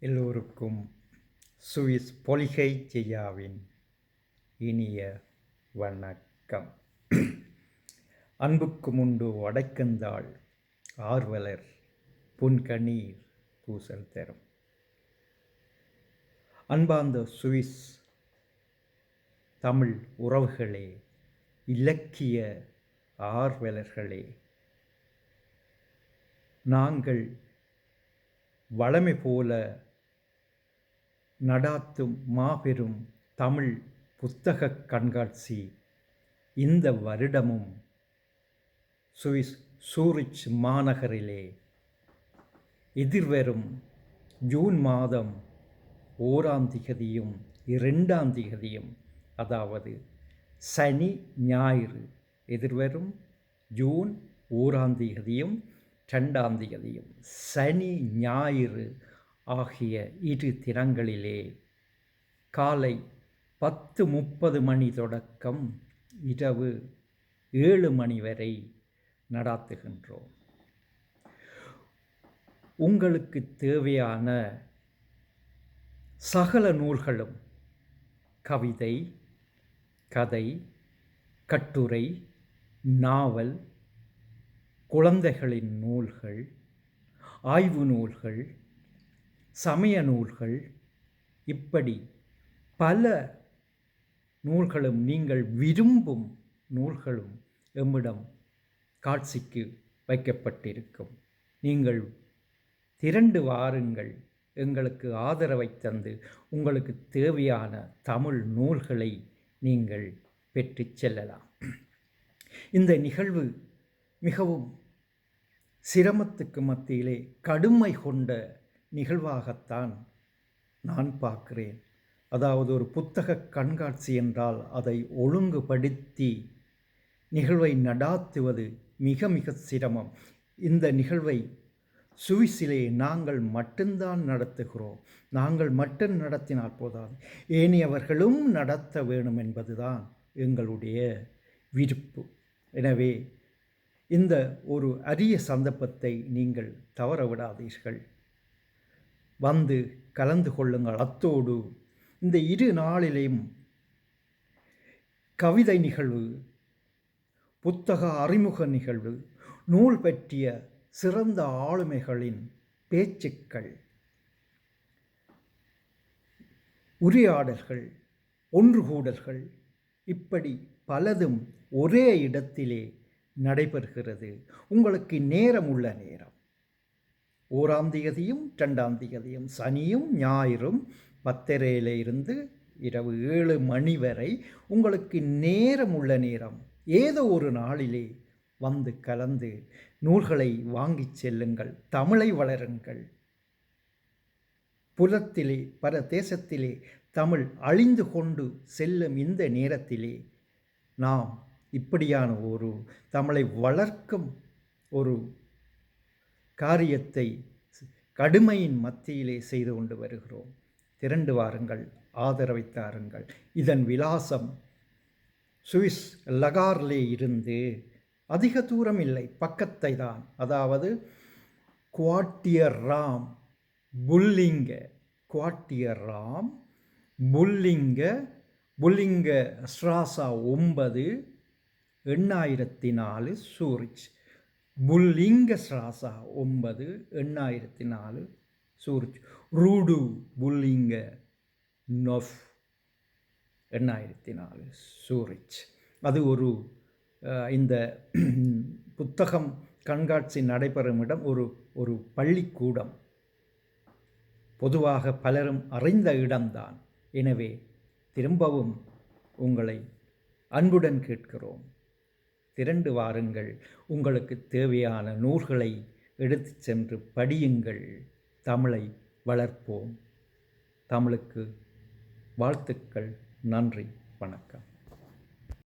எல்லோருக்கும் சுவிஸ் பொலிகை ஜெயாவின் இனிய வணக்கம். அன்புக்கு முண்டு அடைக்கந்தாள் ஆர்வலர் புன்கணீர் பூசல் தரும். அன்பார்ந்த சுவிஸ் தமிழ் உறவுகளே, இலக்கிய ஆர்வலர்களே, நாங்கள் வளமை போல நடாத்தும் மாபெரும் தமிழ் புத்தக கண்காட்சி இந்த வருடமும் சுவிஸ் சூரிச் மாநகரிலே எதிர்வரும் ஜூன் மாதம் 1ஆம் திகதியும் 2ஆம் திகதியும், அதாவது சனி ஞாயிறு, எதிர்வரும் ஜூன் 1ஆம் திகதியும் 2ஆம் திகதியும், சனி ஞாயிறு ஆகிய இரு தினங்களிலே காலை 10:30 மணி தொடக்கம் இரவு 7 மணி வரை நடாத்துகின்றோம். உங்களுக்கு தேவையான சகல நூல்களும், கவிதை, கதை, கட்டுரை, நாவல், குழந்தைகளின் நூல்கள், ஆய்வு நூல்கள், சமய நூல்கள், இப்படி பல நூல்களும், நீங்கள் விரும்பும் நூல்களும் எம்மிடம் காட்சிக்கு வைக்கப்பட்டிருக்கும். நீங்கள் திரண்டு வாருங்கள், எங்களுக்கு ஆதரவை தந்து உங்களுக்கு தேவையான தமிழ் நூல்களை நீங்கள் பெற்று செல்லலாம். இந்த நிகழ்வு மிகவும் சிரமத்துக்கு மத்தியிலே கடுமை கொண்ட நிகழ்வாகத்தான் நான் பார்க்கிறேன். அதாவது ஒரு புத்தக கண்காட்சி என்றால் அதை ஒழுங்குபடுத்தி நிகழ்வை நடாத்துவது மிக மிக சிரமம். இந்த நிகழ்வை சுவிஸிலே நாங்கள் மட்டும்தான் நடத்துகிறோம். நாங்கள் மட்டும் நடத்தினால் போதாது, ஏனையவர்களும் நடத்த வேணும் என்பதுதான் எங்களுடைய விருப்பு. எனவே இந்த ஒரு அரிய சந்தர்ப்பத்தை நீங்கள் தவற விடாதீர்கள், வந்து கலந்து கொள்ளுங்கள். அத்தோடு இந்த இரு நாளிலேயும் கவிதை நிகழ்வு, புத்தக அறிமுக நிகழ்வு, நூல் பற்றிய சிறந்த ஆளுமைகளின் பேச்சுக்கள், உரையாடல்கள், ஒன்றுகூடல்கள், இப்படி பலதும் ஒரே இடத்திலே நடைபெறுகிறது. உங்களுக்கு நேரம் உள்ள நேரம் 1ஆம் திகதியும் 2ஆம் திகதியும், சனியும் ஞாயிறும் 10:30 இரவு 7 மணி வரை உங்களுக்கு நேரம் உள்ள நேரம் ஏதோ ஒரு நாளிலே வந்து கலந்து நூல்களை வாங்கிச் செல்லுங்கள். தமிழை வளருங்கள். புலத்திலே பல தேசத்திலே தமிழ் அழிந்து கொண்டு செல்லும் இந்த நேரத்திலே நாம் இப்படியான ஒரு தமிழை வளர்க்கும் ஒரு காரியத்தை கடுமையின் மத்தியிலே செய்து கொண்டு வருகிறோம். திரண்டு வாருங்கள், ஆதரவை தாருங்கள். இதன் விலாசம் சுவிஸ் லகார்லே இருந்து அதிக தூரம் இல்லை, பக்கத்தை தான். அதாவது குவார்ட்டியர் ராம் புல்லிங்க, குவார்ட்டியர் ராம் புல்லிங்க ஸ்ட்ராசா 9 8004 சூரிச். புல்லிங்க ஸ்ட்ராசா 9 8004 சூரிச். ரூடு புல்லிங்க 9 8004 சூரிச். அது ஒரு இந்த புத்தகம் கண்காட்சி நடைபெறும் இடம் ஒரு பள்ளிக்கூடம், பொதுவாக பலரும் அறிந்த இடம்தான். எனவே திரும்பவும் உங்களை அன்புடன் கேட்கிறோம், திரண்டு வாருங்கள். உங்களுக்கு தேவையான நூல்களை எடுத்து சென்று படியுங்கள். தமிழை வளர்ப்போம். தமிழுக்கு வாழ்த்துக்கள். நன்றி, வணக்கம்.